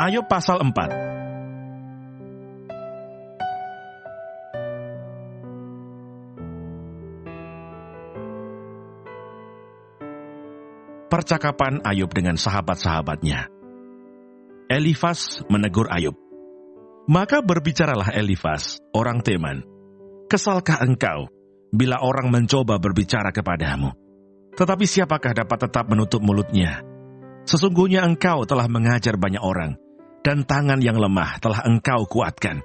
Ayub pasal 4. Percakapan Ayub dengan sahabat-sahabatnya. Elifas menegur Ayub. Maka berbicaralah Elifas, orang Teman. Kesalkah engkau bila orang mencoba berbicara kepadamu? Tetapi siapakah dapat tetap menutup mulutnya? Sesungguhnya engkau telah mengajar banyak orang, dan tangan yang lemah telah engkau kuatkan.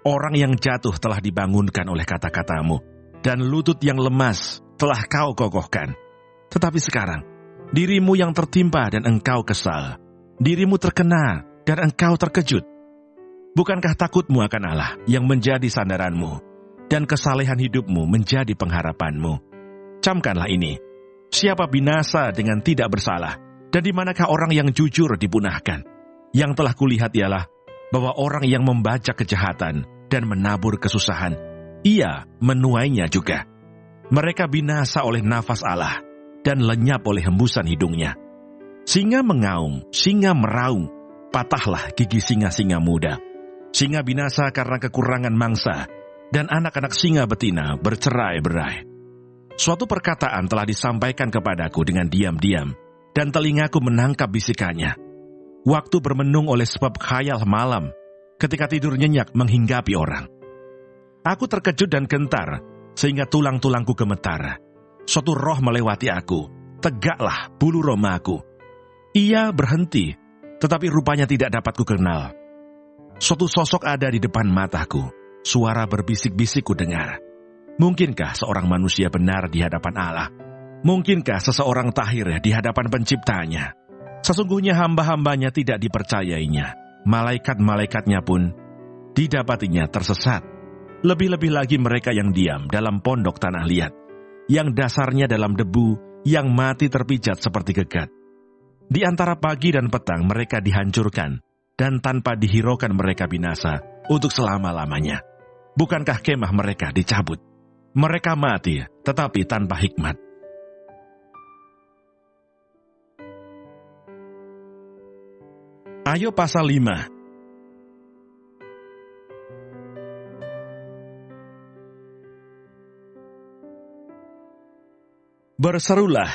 Orang yang jatuh telah dibangunkan oleh kata-katamu, dan lutut yang lemas telah kau kokohkan. Tetapi sekarang, dirimu yang tertimpa dan engkau kesal. Dirimu terkena dan engkau terkejut. Bukankah takutmu akan Allah yang menjadi sandaranmu, dan kesalehan hidupmu menjadi pengharapanmu? Camkanlah ini, siapa binasa dengan tidak bersalah, dan di manakah orang yang jujur dipunahkan? Yang telah kulihat ialah bahwa orang yang membajak kejahatan dan menabur kesusahan, ia menuainya juga. Mereka binasa oleh nafas Allah dan lenyap oleh hembusan hidungnya. Singa mengaum, singa meraung, patahlah gigi singa-singa muda. Singa binasa karena kekurangan mangsa, dan anak-anak singa betina bercerai-berai. Suatu perkataan telah disampaikan kepadaku dengan diam-diam, dan telingaku menangkap bisikannya. Waktu bermenung oleh sebab khayal malam, ketika tidur nyenyak menghinggapi orang. Aku terkejut dan gentar, sehingga tulang-tulangku gemetar. Suatu roh melewati aku, tegaklah bulu romaku. Ia berhenti, tetapi rupanya tidak dapat kukenal. Suatu sosok ada di depan mataku, suara berbisik-bisik kudengar. Mungkinkah seorang manusia benar di hadapan Allah? Mungkinkah seseorang tahir di hadapan penciptanya? Sesungguhnya hamba-hambanya tidak dipercayainya, malaikat-malaikatnya pun didapatinya tersesat. Lebih-lebih lagi mereka yang diam dalam pondok tanah liat, yang dasarnya dalam debu, yang mati terpijat seperti gegat. Di antara pagi dan petang mereka dihancurkan, dan tanpa dihiraukan mereka binasa untuk selama-lamanya. Bukankah kemah mereka dicabut? Mereka mati, tetapi tanpa hikmat. Ayub pasal 5. Berserulah,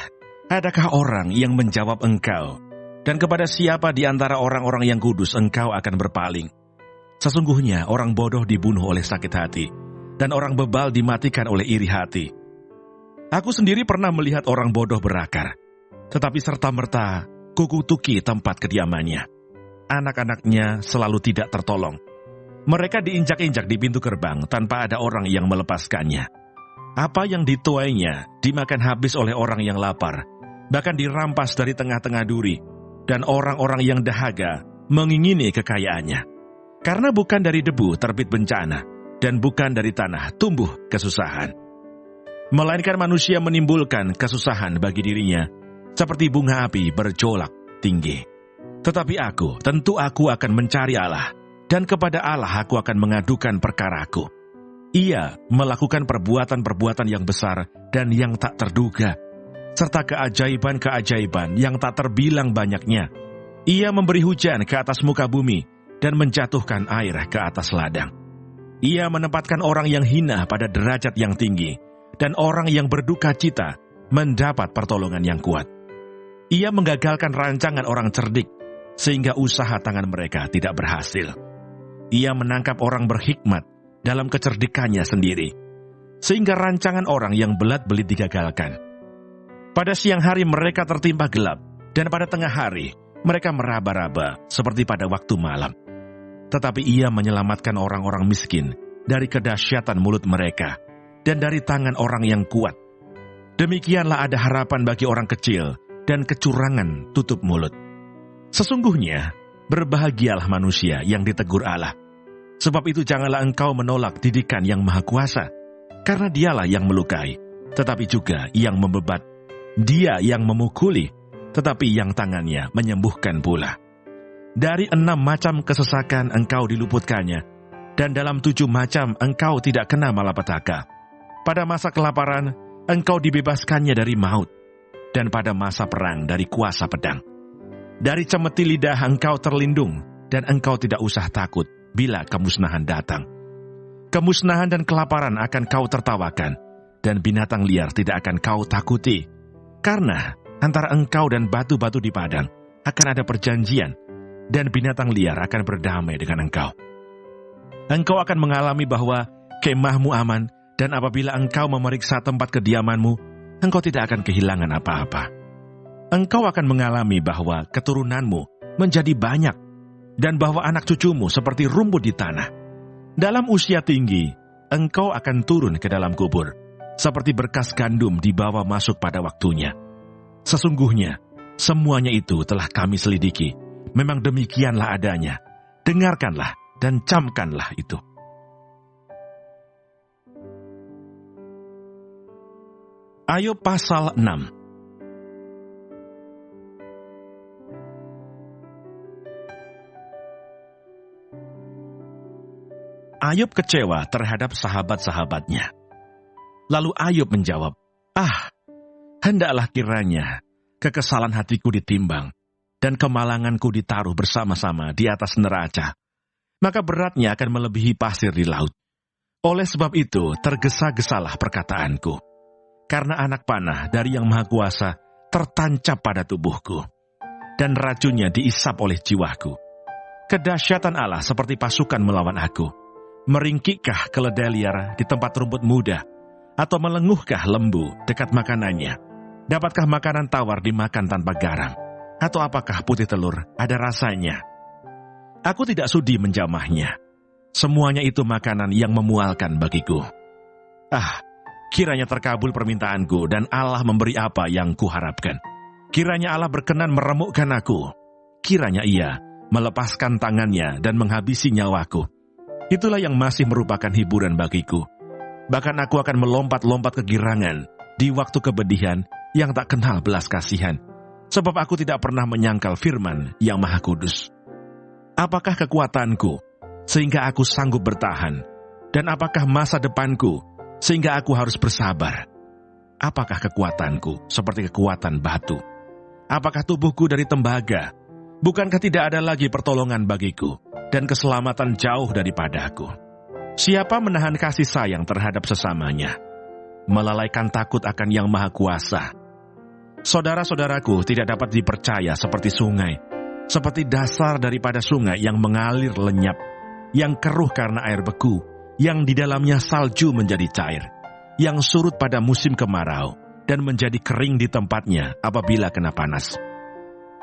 adakah orang yang menjawab engkau? Dan kepada siapa di antara orang-orang yang kudus engkau akan berpaling? Sesungguhnya orang bodoh dibunuh oleh sakit hati, dan orang bebal dimatikan oleh iri hati. Aku sendiri pernah melihat orang bodoh berakar, tetapi serta-merta kukutuki tempat kediamannya. Anak-anaknya selalu tidak tertolong. Mereka diinjak-injak di pintu gerbang tanpa ada orang yang melepaskannya. Apa yang dituainya dimakan habis oleh orang yang lapar, bahkan dirampas dari tengah-tengah duri, dan orang-orang yang dahaga mengingini kekayaannya. Karena bukan dari debu terbit bencana, dan bukan dari tanah tumbuh kesusahan. Melainkan manusia menimbulkan kesusahan bagi dirinya, seperti bunga api berjolak tinggi. Tetapi tentu aku akan mencari Allah, dan kepada Allah aku akan mengadukan perkaraku. Ia melakukan perbuatan-perbuatan yang besar dan yang tak terduga, serta keajaiban-keajaiban yang tak terbilang banyaknya. Ia memberi hujan ke atas muka bumi, dan menjatuhkan air ke atas ladang. Ia menempatkan orang yang hina pada derajat yang tinggi, dan orang yang berduka cita mendapat pertolongan yang kuat. Ia menggagalkan rancangan orang cerdik, sehingga usaha tangan mereka tidak berhasil. Ia menangkap orang berhikmat dalam kecerdikannya sendiri, sehingga rancangan orang yang belat-belit digagalkan. Pada siang hari mereka tertimpa gelap, dan pada tengah hari mereka meraba-raba seperti pada waktu malam. Tetapi ia menyelamatkan orang-orang miskin dari kedahsyatan mulut mereka, dan dari tangan orang yang kuat. Demikianlah ada harapan bagi orang kecil, dan kecurangan tutup mulut. Sesungguhnya, berbahagialah manusia yang ditegur Allah. Sebab itu janganlah engkau menolak didikan yang maha kuasa, karena dialah yang melukai, tetapi juga yang membebat. Dia yang memukuli, tetapi yang tangannya menyembuhkan pula. Dari 6 macam kesesakan engkau diluputkannya, dan dalam 7 macam engkau tidak kena malapetaka. Pada masa kelaparan, engkau dibebaskannya dari maut, dan pada masa perang dari kuasa pedang. Dari cemeti lidah engkau terlindung, dan engkau tidak usah takut bila kemusnahan datang. Kemusnahan dan kelaparan akan kau tertawakan, dan binatang liar tidak akan kau takuti. Karena antara engkau dan batu-batu di padang akan ada perjanjian, dan binatang liar akan berdamai dengan engkau. Engkau akan mengalami bahwa kemahmu aman, dan apabila engkau memeriksa tempat kediamanmu, engkau tidak akan kehilangan apa-apa. Engkau akan mengalami bahwa keturunanmu menjadi banyak, dan bahwa anak cucumu seperti rumput di tanah. Dalam usia tinggi, engkau akan turun ke dalam kubur, seperti berkas gandum dibawa masuk pada waktunya. Sesungguhnya, semuanya itu telah kami selidiki. Memang demikianlah adanya. Dengarkanlah dan camkanlah itu. Ayub pasal 6. Ayub kecewa terhadap sahabat-sahabatnya. Lalu Ayub menjawab, hendaklah kiranya kekesalan hatiku ditimbang, dan kemalanganku ditaruh bersama-sama di atas neraca. Maka beratnya akan melebihi pasir di laut. Oleh sebab itu, tergesa-gesalah perkataanku. Karena anak panah dari Yang Maha Kuasa tertancap pada tubuhku, dan racunnya diisap oleh jiwaku. Kedahsyatan Allah seperti pasukan melawan aku. Meringkikkah keledai liar di tempat rumput muda? Atau melenguhkah lembu dekat makanannya? Dapatkah makanan tawar dimakan tanpa garam? Atau apakah putih telur ada rasanya? Aku tidak sudi menjamahnya. Semuanya itu makanan yang memualkan bagiku. Kiranya terkabul permintaanku dan Allah memberi apa yang kuharapkan. Kiranya Allah berkenan meremukkan aku. Kiranya Ia melepaskan tangannya dan menghabisi nyawaku. Itulah yang masih merupakan hiburan bagiku. Bahkan aku akan melompat-lompat kegirangan di waktu kebedihan yang tak kenal belas kasihan. Sebab aku tidak pernah menyangkal firman Yang Maha Kudus. Apakah kekuatanku sehingga aku sanggup bertahan? Dan apakah masa depanku sehingga aku harus bersabar? Apakah kekuatanku seperti kekuatan batu? Apakah tubuhku dari tembaga? Bukankah tidak ada lagi pertolongan bagiku? Dan keselamatan jauh daripadaku. Siapa menahan kasih sayang terhadap sesamanya? Melalaikan takut akan Yang Maha Kuasa. Saudara-saudaraku tidak dapat dipercaya seperti sungai, seperti dasar daripada sungai yang mengalir lenyap, yang keruh karena air beku, yang di dalamnya salju menjadi cair, yang surut pada musim kemarau, dan menjadi kering di tempatnya apabila kena panas.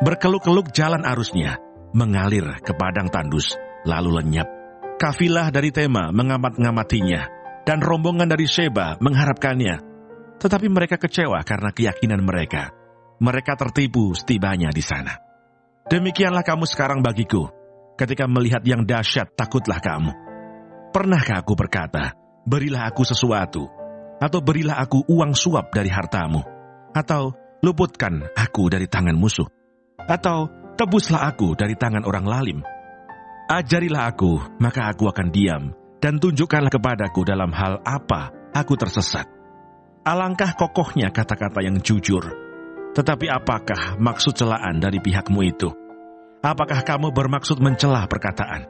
Berkeluk-keluk jalan arusnya, mengalir ke padang tandus, lalu lenyap. Kafilah dari Tema mengamat-ngamatinya, dan rombongan dari Sheba mengharapkannya. Tetapi mereka kecewa karena keyakinan mereka. Mereka tertipu setibanya di sana. Demikianlah kamu sekarang bagiku. Ketika melihat yang dahsyat, takutlah kamu. Pernahkah aku berkata, berilah aku sesuatu, atau berilah aku uang suap dari hartamu, atau luputkan aku dari tangan musuh, atau tebuslah aku dari tangan orang lalim. Ajarilah aku, maka aku akan diam, dan tunjukkanlah kepadaku dalam hal apa aku tersesat. Alangkah kokohnya kata-kata yang jujur. Tetapi apakah maksud celaan dari pihakmu itu? Apakah kamu bermaksud mencelah perkataan?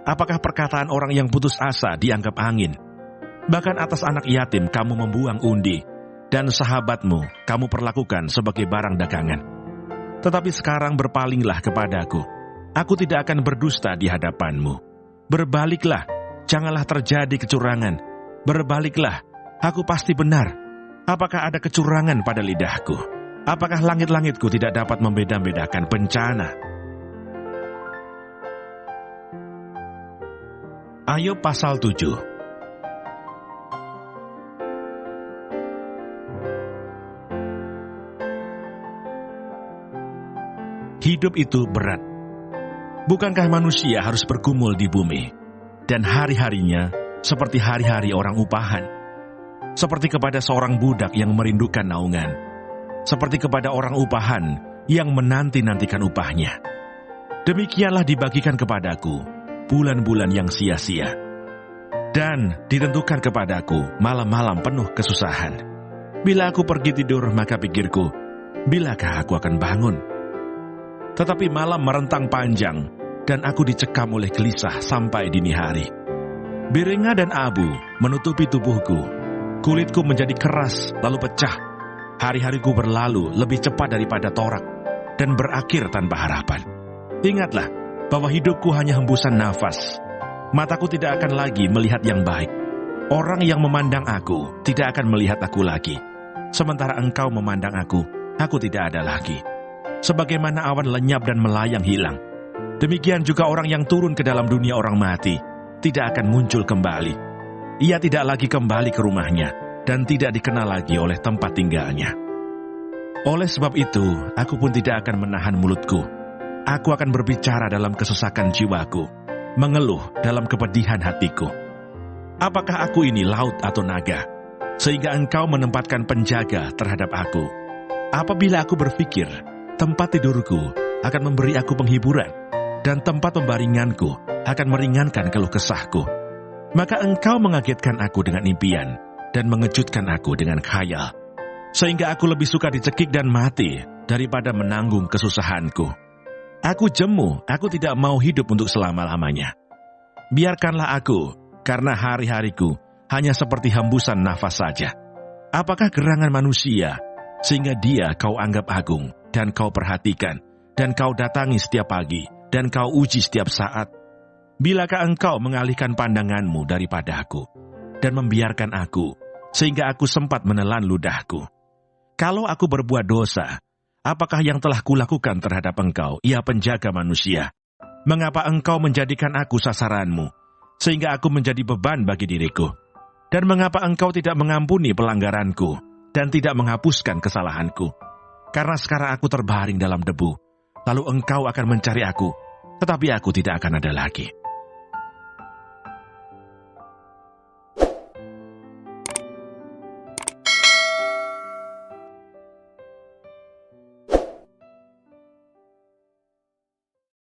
Apakah perkataan orang yang putus asa dianggap angin? Bahkan atas anak yatim kamu membuang undi, dan sahabatmu kamu perlakukan sebagai barang dagangan. Tetapi sekarang berpalinglah kepadaku. Aku tidak akan berdusta di hadapanmu. Berbaliklah, janganlah terjadi kecurangan. Berbaliklah, aku pasti benar. Apakah ada kecurangan pada lidahku? Apakah langit-langitku tidak dapat membeda-bedakan bencana? Ayub pasal 7. Hidup itu berat. Bukankah manusia harus bergumul di bumi, dan hari-harinya seperti hari-hari orang upahan? Seperti kepada seorang budak yang merindukan naungan, seperti kepada orang upahan yang menanti-nantikan upahnya. Demikianlah dibagikan kepadaku bulan-bulan yang sia-sia, dan ditentukan kepadaku malam-malam penuh kesusahan. Bila aku pergi tidur, maka pikirku, bilakah aku akan bangun? Tetapi malam merentang panjang, dan aku dicekam oleh gelisah sampai dini hari. Biringa dan abu menutupi tubuhku. Kulitku menjadi keras lalu pecah. Hari-hariku berlalu lebih cepat daripada torak dan berakhir tanpa harapan. Ingatlah bahwa hidupku hanya hembusan nafas. Mataku tidak akan lagi melihat yang baik. Orang yang memandang aku tidak akan melihat aku lagi. Sementara engkau memandang aku tidak ada lagi. Sebagaimana awan lenyap dan melayang hilang, demikian juga orang yang turun ke dalam dunia orang mati tidak akan muncul kembali. Ia tidak lagi kembali ke rumahnya dan tidak dikenal lagi oleh tempat tinggalnya. Oleh sebab itu, aku pun tidak akan menahan mulutku. Aku akan berbicara dalam kesesakan jiwaku, mengeluh dalam kepedihan hatiku. Apakah aku ini laut atau naga, sehingga engkau menempatkan penjaga terhadap aku? Apabila aku berpikir, tempat tidurku akan memberi aku penghiburan, dan tempat pembaringanku akan meringankan keluh kesahku, maka engkau mengagetkan aku dengan impian, dan mengejutkan aku dengan khayal, sehingga aku lebih suka dicekik dan mati daripada menanggung kesusahanku. Aku jemu, aku tidak mau hidup untuk selama-lamanya. Biarkanlah aku, karena hari-hariku hanya seperti hembusan nafas saja. Apakah gerangan manusia, sehingga dia kau anggap agung, dan kau perhatikan, dan kau datangi setiap pagi, dan kau uji setiap saat? Bilakah engkau mengalihkan pandanganmu daripada aku, dan membiarkan aku, sehingga aku sempat menelan ludahku? Kalau aku berbuat dosa, apakah yang telah kulakukan terhadap engkau, ya penjaga manusia? Mengapa engkau menjadikan aku sasaranmu, sehingga aku menjadi beban bagi diriku? Dan mengapa engkau tidak mengampuni pelanggaranku, dan tidak menghapuskan kesalahanku? Karena sekarang aku terbaring dalam debu, lalu engkau akan mencari aku, tetapi aku tidak akan ada lagi.